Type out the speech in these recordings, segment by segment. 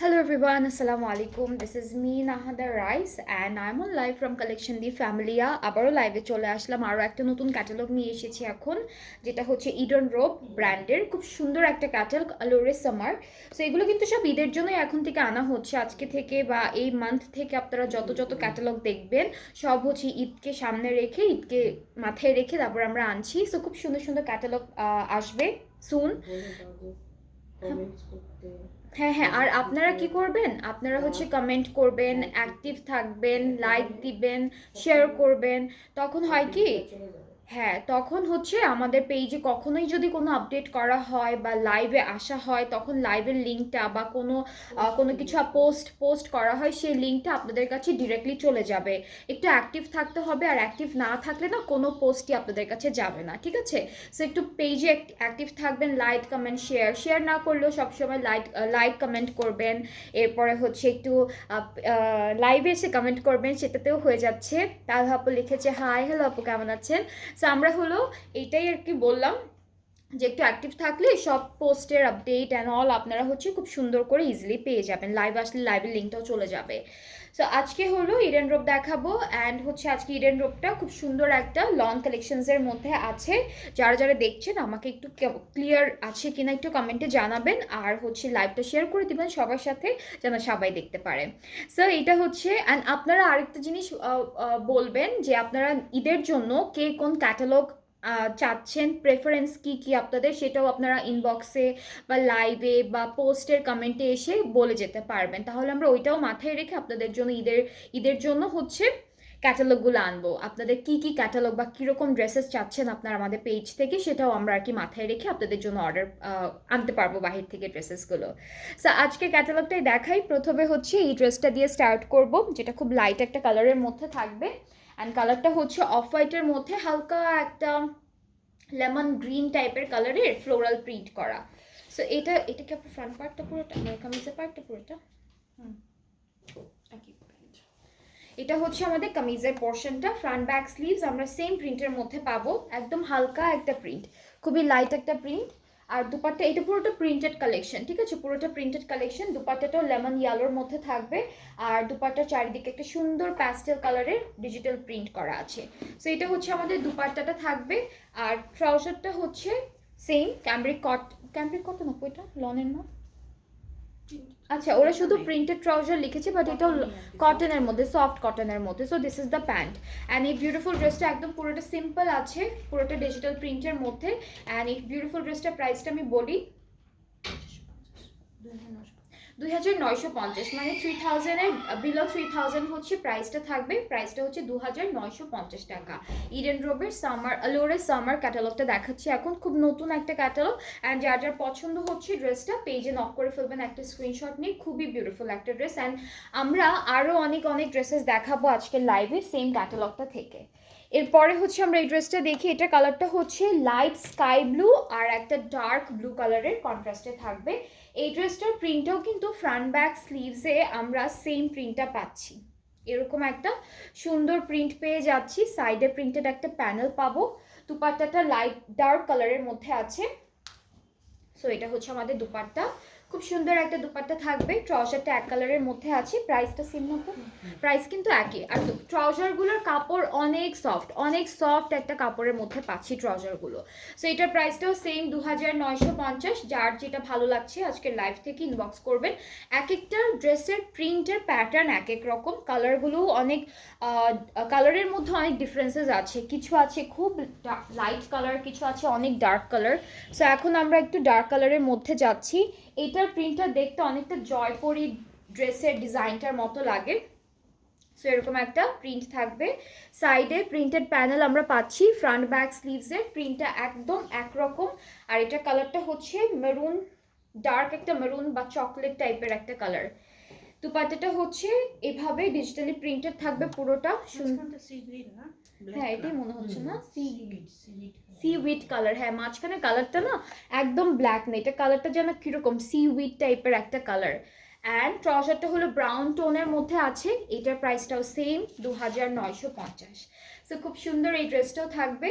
Hello everyone, Assalamu alaikum. This is me Nahada Rice and I'm on live from Collection the Familia. আবারও লাইভে চলে আসলাম আরও একটা নতুন ক্যাটালগ নিয়ে এসেছি এখন, যেটা হচ্ছে ইডন রোব ব্র্যান্ডের খুব সুন্দর একটা ক্যাটালগ আলোরে সামার। সো এগুলো কিন্তু সব ঈদের জন্যই এখন থেকে আনা হচ্ছে, আজকে থেকে বা এই মান্থ থেকে আপনারা যত যত ক্যাটালগ দেখবেন সব হচ্ছে ঈদকে সামনে রেখে, ঈদকে মাথায় রেখে তারপর আমরা আনছি। সো খুব সুন্দর সুন্দর ক্যাটালগ আসবে সুন। হ্যাঁ হ্যাঁ, আর আপনারা কি করবেন, আপনারা হচ্ছে কমেন্ট করবেন, অ্যাক্টিভ থাকবেন, লাইক দিবেন, শেয়ার করবেন। তখন হয় কি, হ্যাঁ তখন হচ্ছে আমাদের পেজে কখনোই যদি কোনো আপডেট করা হয় বা লাইভে আসা হয়, তখন লাইভের লিঙ্কটা বা কোনো কোনো কিছু পোস্ট করা হয়, সেই লিঙ্কটা আপনাদের কাছে ডিরেক্টলি চলে যাবে। একটু অ্যাক্টিভ থাকতে হবে, আর অ্যাক্টিভ না থাকলে না কোনো পোস্টই আপনাদের কাছে যাবে না, ঠিক আছে? সো একটু পেজে অ্যাক্টিভ থাকবেন, লাইক কমেন্ট শেয়ার না করলেও সবসময় লাইক কমেন্ট করবেন। এরপরে হচ্ছে একটু লাইভে এসে কমেন্ট করবেন, সেটাতেও হয়ে যাচ্ছে। তাল আপু লিখেছে হাই, হ্যালো আপু কেমন আছেন? সো আমরা হলো এইটাই আর কি বললাম যে একটু অ্যাক্টিভ থাকলে সব পোস্টের আপডেট অ্যান্ড অল আপনারা হচ্ছে খুব সুন্দর করে ইজিলি পেয়ে যাবেন। লাইভ আসলে লাইভের লিঙ্কটাও চলে যাবে। সো আজকে হলো ইডেন রোব দেখাবো, অ্যান্ড হচ্ছে আজকে ইডেন রোবটা খুব সুন্দর একটা লং কালেকশনসের মধ্যে আছে। যারা যারা দেখছেন আমাকে একটু ক্লিয়ার আছে কিনা একটু কমেন্টে জানাবেন, আর হচ্ছে লাইভটা শেয়ার করে দিবেন সবার সাথে যেন সবাই দেখতে পারে। সো এটা হচ্ছে, অ্যান্ড আপনারা আরেকটা জিনিস বলবেন যে আপনারা ঈদের জন্য কে কোন ক্যাটালগ চাচ্ছেন, প্রেফারেন্স কি কি আপনাদের, সেটাও আপনারা ইনবক্সে বা লাইভে বা পোস্টের কমেন্টে এসে বলে যেতে পারবেন। তাহলে আমরা ওইটাও মাথায় রেখে আপনাদের জন্য ঈদের জন্য হচ্ছে ক্যাটালগুলো আনবো। আপনাদের কি কি ক্যাটালগ বা কীরকম ড্রেসেস চাচ্ছেন আপনারা আমাদের পেজ থেকে, সেটাও আমরা আর কি মাথায় রেখে আপনাদের জন্য অর্ডার আনতে পারবো বাহির থেকে ড্রেসেসগুলো। সো আজকে ক্যাটালগটাই দেখাই। প্রথমে হচ্ছে এই ড্রেসটা দিয়ে স্টার্ট করব, যেটা খুব লাইট একটা কালারের মধ্যে থাকবে, অ্যান্ড কালারটা হচ্ছে অফ হোয়াইটের মধ্যে হালকা একটা লেমন গ্রিন টাইপের কালারের ফ্লোরাল প্রিন্ট করা। সো এটা কি আপনার ফ্রন্ট পার্টটা পুরোটা, আমার কামিজের পার্টটা পুরোটা, এটা হচ্ছে আমাদের কামিজের পোর্শনটা। ফ্রন্ট ব্যাক স্লিভস আমরা সেম প্রিন্টের মধ্যে পাবো, একদম হালকা একটা প্রিন্ট, খুবই লাইট একটা প্রিন্ট। আর দুপাট্টা, এটা পুরোটা প্রিন্টেড কালেকশন, ঠিক আছে? পুরোটা প্রিন্টেড কালেকশন। দুপাট্টাটাও লেমন ইয়েলোর মধ্যে থাকবে, আর দুপাট্টার চারিদিকে একটা সুন্দর প্যাস্টেল কালারের ডিজিটাল প্রিন্ট করা আছে। সো এটা হচ্ছে আমাদের দুপাট্টাটা থাকবে। আর ট্রাউজারটা হচ্ছে সেম ক্যামব্রিক কটন, ওইটা লনের না, আচ্ছা ওরা শুধু প্রিন্টেড ট্রাউজার লিখেছে, বাট এটাও কটনের মধ্যে, সফট কটনের মধ্যে। So this is the pant, and এই বিউটিফুল ড্রেসটা একদম পুরোটা সিম্পল আছে, পুরোটা ডিজিটাল প্রিন্টের মধ্যে। অ্যান্ড এই বিউটিফুল ড্রেসটার প্রাইসটা আমি বলি, 2950, মানে 3000-এর বিলো 3000 হচ্ছে প্রাইসটা থাকবে। প্রাইসটা হচ্ছে 2950 টাকা। ইডেন রোবের সামার আলোরে সামার ক্যাটালগটা দেখাচ্ছি এখন, খুব নতুন একটা ক্যাটালগ। অ্যান্ড যার যার পছন্দ হচ্ছে ড্রেসটা পেজে নক করে ফেলবেন একটা স্ক্রিনশট নিয়ে। খুবই বিউটিফুল একটা ড্রেস, অ্যান্ড আমরা আরও অনেক ড্রেসেস দেখাবো আজকে লাইভে সেম ক্যাটালগটা থেকে। এরপরে হচ্ছে আমরা এই ড্রেসটা দেখি, এটা কালারটা হচ্ছে লাইট স্কাই ব্লু আর একটা ডার্ক ব্লু কালারের কন্ট্রাস্টে থাকবে। এই ড্রেসটার প্রিন্টটাও কিন্তু ফ্রন্ট ব্যাক স্লিভসে আমরা সেম প্রিন্টটা পাচ্ছি, এরকম একটা সুন্দর প্রিন্ট পেয়ে যাচ্ছি। সাইডে প্রিন্টেড একটা প্যানেল পাবো। দুপাট্টাটা লাইট ডার্ক কালারের মধ্যে আছে। সো এটা হচ্ছে আমাদের দুপাট্টা, খুব সুন্দর একটা দুপাট্টা থাকবে। ট্রাউজারটা এক কালারের মধ্যে আছে, প্রাইসটা সেম না, প্রাইস কিন্তু একই। আর ট্রাউজারগুলোর কাপড় অনেক সফট একটা কাপড়ের মধ্যে পাচ্ছি ট্রাউজারগুলো। সো এটার প্রাইসটাও সেম 2950। যার যেটা ভালো লাগছে আজকে লাইভ থেকে ইনবক্স করবেন। এক একটা ড্রেসের প্রিন্টের প্যাটার্ন এক এক রকম, কালারগুলোও অনেক কালারের মধ্যে অনেক ডিফারেন্সেস আছে, কিছু আছে খুব লাইট কালার, কিছু আছে অনেক ডার্ক কালার। সো এখন আমরা একটু ডার্ক কালারের মধ্যে যাচ্ছি। এইটার প্রিন্টটা দেখতে অনেকটা জয়পুরি ড্রেসের ডিজাইনটার মতো লাগে। সো এরকম একটা প্রিন্ট থাকবে। সাইডে প্রিন্টেড প্যানেল আমরা পাচ্ছি। ফ্রন্ট ব্যাক স্লিভসের প্রিন্টটা একদম একরকম। আর এটা কালারটা হচ্ছে মেরুন, ডার্ক একটা মেরুন বা চকলেট টাইপের একটা কালার। দুপাট্টাটা হচ্ছে এভাবে ডিজিটালি প্রিন্টেড থাকবে পুরোটা। হ্যাঁ এটাই মনে হচ্ছে না, সি উইট কালার। হ্যাঁ মাঝখানে কালারটা না একদম ব্ল্যাক না, এটা কালারটা যেন কিরকম সি উইট টাইপের একটা কালার। অ্যান্ড ট্রাউজারটা হলো ব্রাউন টোনের মধ্যে আছে। এটার প্রাইসটাও সেম 2950। সো খুব সুন্দর এই ড্রেসটাও থাকবে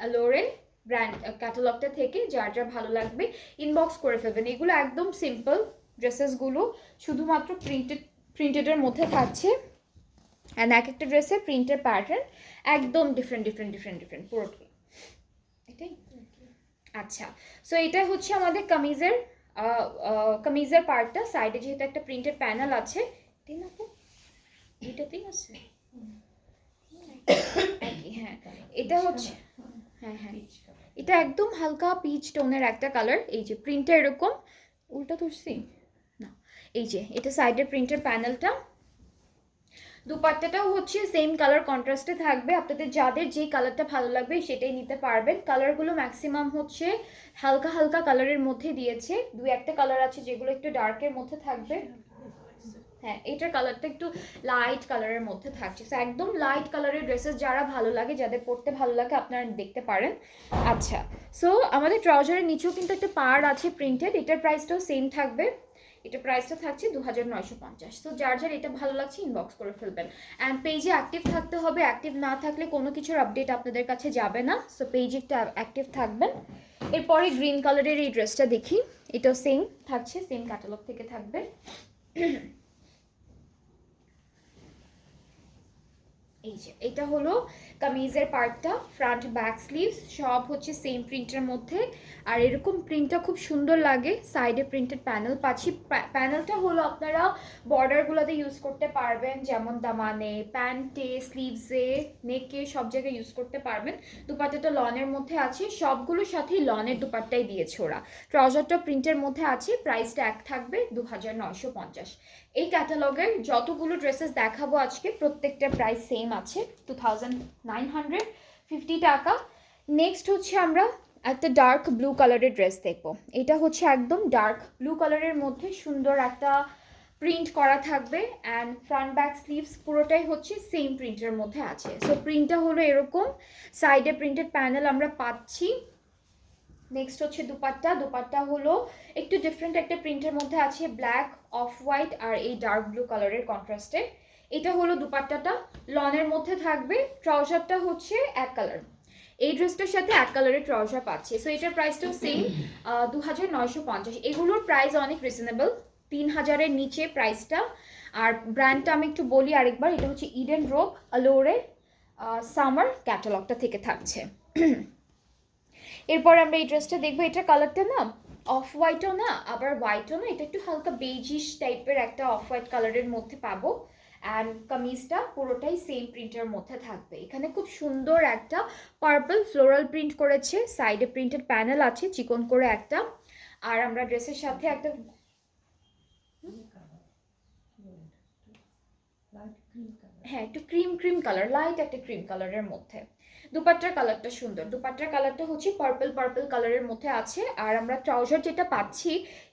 আলোরে ব্র্যান্ড ক্যাটালগটা থেকে। যার যার ভালো লাগবে ইনবক্স করে ফেলবেন। এগুলো একদম সিম্পল, ড্রেসেসগুলো শুধুমাত্র প্রিন্টেডের মধ্যে থাকছে। অ্যান্ড এক একটা ড্রেসের প্রিন্টের প্যাটার্ন একদম ডিফারেন্ট পুরোটাই এটাই। আচ্ছা, সো এটা হচ্ছে আমাদের কামিজের পার্টটা। সাইডে যেহেতু একটা প্রিন্টেড প্যানেল আছে, তাই না আপু? দুইটাতেই আছে একই, হ্যাঁ। এটা হচ্ছে, হ্যাঁ হ্যাঁ, এটা একদম হালকা পিচ টোনের একটা কালার। এই যে প্রিন্টটা এরকম, উল্টা ধরছি না, এই যে এটা সাইডের প্রিন্টের প্যানেলটা। দুপাট্টাটাও হচ্ছে সেম কালার কন্ট্রাস্টে থাকবে। আপনাদের যাদের যে কালারটা ভালো লাগবে সেটাই নিতে পারবেন। কালারগুলো ম্যাক্সিমাম হচ্ছে হালকা হালকা কালারের মধ্যে দিয়েছে, দুই একটা কালার আছে যেগুলো একটু ডার্কের মধ্যে থাকবে। হ্যাঁ, এটার কালারটা একটু লাইট কালারের মধ্যে থাকছে। সো একদম লাইট কালারের ড্রেসেস যারা ভালো লাগে, যাদের পরতে ভালো লাগে, আপনারা দেখতে পারেন। আচ্ছা, সো আমাদের ট্রাউজারের নিচেও কিন্তু একটা পাড় আছে প্রিন্টেড, এটার প্রাইসটাও সেম থাকবে। এটা প্রাইসটা থাকছে 2950। সো যার যার এটা ভালো লাগছে ইনবক্স করে ফেলবেন। অ্যান্ড পেজে অ্যাক্টিভ থাকতে হবে, অ্যাক্টিভ না থাকলে কোনো কিছুর আপডেট আপনাদের কাছে যাবে না। সো পেজে একটা অ্যাক্টিভ থাকবেন। এরপরে গ্রিন কালারের এই ড্রেসটা দেখি, এটাও সেম থাকছে, সেম ক্যাটালগ থেকে থাকবে। এই যে এটা হলো কামিজের পার্টটা, ফ্রন্ট ব্যাক স্লিভস সব হচ্ছে সেম প্রিন্টের মধ্যে। আর এরকম প্রিন্টটা খুব সুন্দর লাগে। সাইডে প্রিন্টেড প্যানেল পাচ্ছি। প্যানেলটা হলো আপনারা বর্ডারগুলোতে ইউজ করতে পারবেন, যেমন দামানে, প্যান্টে, স্লিভসে, নেকে, সব জায়গায় ইউজ করতে পারবেন। দুপাট্টাটা লনের মধ্যে আছে, সবগুলোর সাথেই লনের দুপাট্টাই দিয়েছে ওরা। ট্রাউজারটা প্রিন্টের মধ্যে আছে, প্রাইসটা এক থাকবে 2950। এই ক্যাটালগের যতগুলো ড্রেসেস দেখাবো আজকে প্রত্যেকটা প্রাইস সেম আছে, 2950 টাকা। নেক্সট হচ্ছে আমরা একটা ডার্ক ব্লু কালারের ড্রেস দেখবো। এটা হচ্ছে একদম ডার্ক ব্লু কালারের মধ্যে সুন্দর একটা প্রিন্ট করা থাকবে। অ্যান্ড ফ্রন্ট ব্যাক স্লিভস পুরোটাই হচ্ছে সেম প্রিন্টের মধ্যে আছে। সো প্রিন্টটা হলো এরকম, সাইডে প্রিন্টেড প্যানেল আমরা পাচ্ছি। নেক্সট হচ্ছে দুপাট্টা হলো একটু ডিফারেন্ট একটা প্রিন্টের মধ্যে আছে, ব্ল্যাক, অফ হোয়াইট আর এই ডার্ক ব্লু কালারের কন্ট্রাস্টে। এটা হলো দুপাট্টাটা, লনের মধ্যে থাকবে। ট্রাউজারটা হচ্ছে এক কালার, এই ড্রেসটার সাথে এক কালারের ট্রাউজার পাচ্ছে। সো এটার প্রাইসটাও সেম 2950। এগুলোর প্রাইস অনেক রিজনেবল, 3000-এর নিচে প্রাইসটা। আর ব্র্যান্ডটা আমি একটু বলি আরেকবার, এটা হচ্ছে ইডেন রোব আলোরে সামার ক্যাটালগটা থেকে থাকছে। এরপর আমরা এই ড্রেসটা দেখবো। এটার কালারটা না অফ হোয়াইটও না আবার হোয়াইটও না, এটা একটু হালকা বেজিশ টাইপের একটা অফ হোয়াইট কালারের মধ্যে পাবো। অ্যান্ড কামিজটা পুরোটাই সেম প্রিন্টের মধ্যে থাকবে। এখানে খুব সুন্দর একটা পার্পল ফ্লোরাল প্রিন্ট করেছে, সাইডে প্রিন্টেড প্যানেল আছে চিকন করে একটা। আর আমরা ড্রেসের সাথে একটা, হ্যাঁ একটু ক্রিম কালার, লাইট একটা ক্রিম কালারের মধ্যে। দুপাট্টার কালারটা সুন্দর, দুপাট্টার কালারটা হচ্ছে পার্পল কালারের মধ্যে আছে। আর আমরা ট্রাউজার যেটা পাচ্ছি,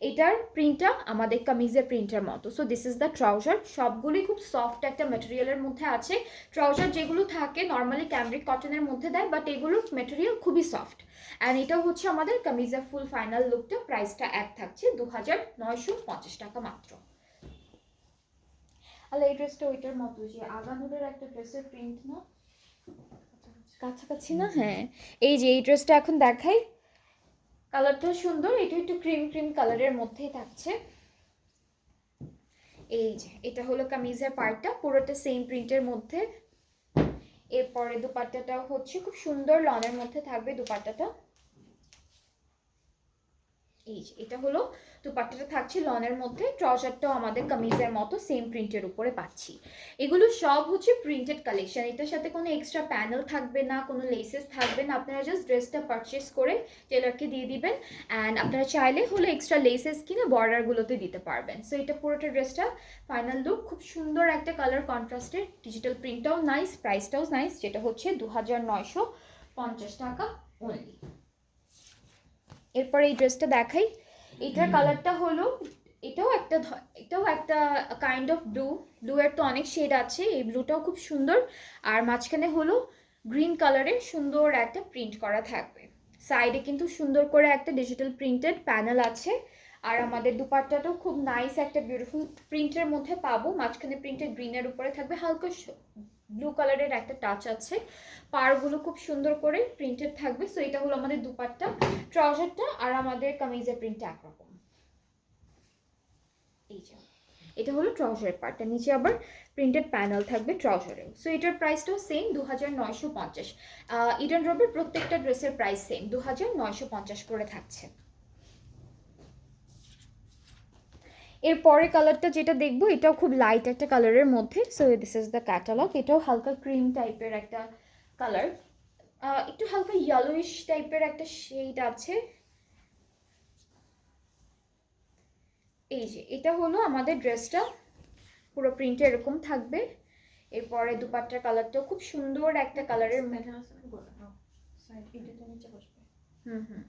এটার প্রিন্টটা আমাদের কামিজের প্রিন্টের মতো। So this is the trouser. সবগুলোই খুব সফট একটা ম্যাটেরিয়ালের মধ্যে আছে। ট্রাউজার যেগুলো থাকে নর্মালি ক্যামব্রিক কটনের মধ্যে দেয়, বাট এগুলোর ম্যাটেরিয়াল খুবই সফট। অ্যান্ড এটা হচ্ছে আমাদের কামিজের ফুল ফাইনাল লুকটা। প্রাইসটা এক থাকছে 2950 টাকা মাত্র। আলে এই ড্রেসটা ওইটার মতো, যে আগানুরের একটা ড্রেসের প্রিন্ট না, কাছাকাছি না? হ্যাঁ, এই যে এই ড্রেসটা এখন দেখাই, কালারটা সুন্দর। এটা একটু ক্রিম কালারের মধ্যেই থাকছে। এই যে এটা হলো কামিজের পার্টটা, পুরোটা সেম প্রিন্টের মধ্যে। এরপরে দুপাট্টাটাও হচ্ছে খুব সুন্দর লনের মধ্যে থাকবে দুপাট্টাটা। এই যে এটা হলো দুপাট্টাটা থাকছে লনের মধ্যে। ট্রাউজারটাও আমাদের কামিজের মতো সেম প্রিন্টের উপরে পাচ্ছি। এগুলো সব হচ্ছে প্রিন্টেড কালেকশন, এটার সাথে কোনো এক্সট্রা প্যানেল থাকবে না, কোনো লেসেস থাকবে না। আপনারা জাস্ট ড্রেসটা পারচেস করে টেলারকে দিয়ে দিবেন। অ্যান্ড আপনারা চাইলে হলো এক্সট্রা লেসেস কিনে বর্ডারগুলোতে দিতে পারবেন। সো এটা পুরোটা ড্রেসটা ফাইনাল লুক। খুব সুন্দর একটা কালার কন্ট্রাস্টের, ডিজিটাল প্রিন্টটাও নাইস, প্রাইসটাও নাইস, যেটা হচ্ছে 2950 টাকা অনলি। এরপর এই ড্রেসটা দেখাই। এটার কালারটা হলো, এটাও একটা কাইন্ড অফ ব্লু এর তো অনেক শেড আছে, এই ব্লুটাও খুব সুন্দর। আর মাঝখানে হলো গ্রিন কালারের সুন্দর একটা প্রিন্ট করা থাকবে। সাইডে কিন্তু সুন্দর করে একটা ডিজিটাল প্রিন্টেড প্যানেল আছে। আর আমাদের দুপাট্টাটাও খুব নাইস একটা বিউটিফুল প্রিন্টের মধ্যে পাবো। মাঝখানে প্রিন্টেড গ্রিনের উপরে থাকবে, হালকা ব্লু কালারের একটা টাচ আছে। পাড়গুলো খুব সুন্দর করে প্রিন্টেড থাকবে। সো এটা হলো আমাদের দুপাট্টা, ট্রাউজারটা আর আমাদের কামিজের প্রিন্টটা একরকম। এই যে এটা হলো ট্রাউজারের পার্টটা, নিচে আবার প্রিন্টেড প্যানেল থাকবে ট্রাউজারেও। সো এটার প্রাইসটাও সেম 2950। ইডেন রবের প্রত্যেকটা ড্রেসের প্রাইস সেম 2950 করে থাকছে। এর পরের কালারটা যেটা দেখবো এটাও খুব লাইট একটা কালারের মধ্যে। So this is the catalogue. এটাও হালকা ক্রিম টাইপের একটা কালার, একটু হালকা ইয়েলোইশ টাইপের একটা শেড আছে। এই যে এটা হলো আমাদের ড্রেসটা, পুরো প্রিন্টে এরকম থাকবে। এরপরে দুপাট্টার কালারটাও খুব সুন্দর একটা কালারের। হুম,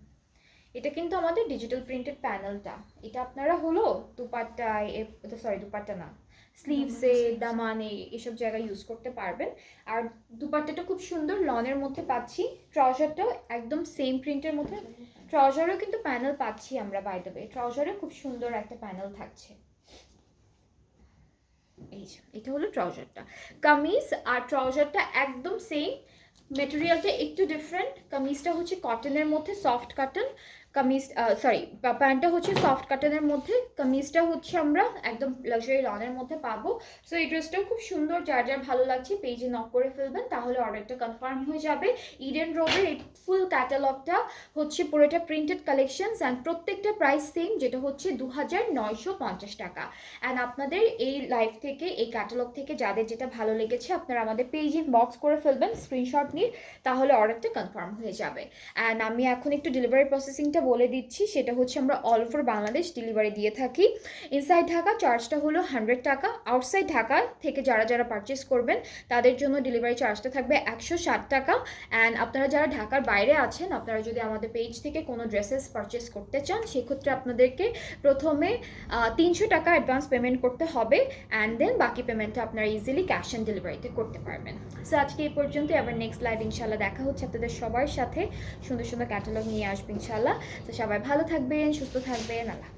এটা কিন্তু আমাদের ডিজিটাল প্রিন্টেড প্যানেলটা। এটা আপনারা হলো দুপাট্টায়, সরি দুপাট্টা না, স্লিভসে, দামানে এসব জায়গায় ইউজ করতে পারবেন। আর দুপাট্টাটা খুব সুন্দর লনের মধ্যে পাচ্ছি। ট্রাউজারটাও একদম সেম প্রিন্টের মধ্যে, ট্রাউজারেও কিন্তু প্যানেল পাচ্ছি আমরা, বাই দ্য ওয়ে ট্রাউজারে খুব সুন্দর একটা প্যানেল থাকছে। এই যে এটা হলো ট্রাউজারটা। কামিজ আর ট্রাউজারটা একদম সেম, মেটেরিয়ালটা একটু ডিফারেন্ট। কামিজটা হচ্ছে কটনের মধ্যে, সফট কটন। কামিজ প্যান্টটা হচ্ছে সফট কটনের মধ্যে, কামিজটা হচ্ছে আমরা একদম লাক্সারি লনের মধ্যে পাবো। সো এই ড্রেসটাও খুব সুন্দর, যার যার ভালো লাগছে পেজে নক করে ফেলবেন, তাহলে অর্ডারটা কনফার্ম হয়ে যাবে। ইডেন রোডের এই ফুল ক্যাটালগটা হচ্ছে পুরোটা প্রিন্টেড কালেকশনস অ্যান্ড প্রত্যেকটা প্রাইস সেম, যেটা হচ্ছে 2950 টাকা। অ্যান্ড আপনাদের এই লাইভ থেকে, এই ক্যাটালগ থেকে যাদের যেটা ভালো লেগেছে আপনারা আমাদের পেজ ইনবক্স করে ফেলবেন স্ক্রিনশট নিয়ে, তাহলে অর্ডারটা কনফার্ম হয়ে যাবে। অ্যান্ড আমি এখন একটু ডেলিভারি প্রসেসিংটা বলে দিচ্ছি। সেটা হচ্ছে আমরা অল ওভার বাংলাদেশ ডেলিভারি দিয়ে থাকি। ইনসাইড ঢাকা চার্জটা হলো 100 টাকা। আউটসাইড ঢাকা থেকে যারা যারা পারচেস করবেন তাদের জন্য ডেলিভারি চার্জটা থাকবে 160 টাকা। অ্যান্ড আপনারা যারা ঢাকার বাইরে আছেন, আপনারা যদি আমাদের পেজ থেকে কোনো ড্রেসেস পারচেস করতে চান, সেক্ষেত্রে আপনাদেরকে প্রথমে 300 টাকা অ্যাডভান্স পেমেন্ট করতে হবে। অ্যান্ড দেন বাকি পেমেন্টটা আপনারা ইজিলি ক্যাশ অন ডেলিভারিতে করতে পারবেন। সো আজকে এই পর্যন্ত, আবার নেক্সট লাইভ ইনশাল্লাহ দেখা হচ্ছে আপনাদের সবার সাথে। সুন্দর সুন্দর ক্যাটালগ নিয়ে আসবে ইনশাল্লাহ। তো সবাই ভালো থাকবেন, সুস্থ থাকবেন, আল্লাহ।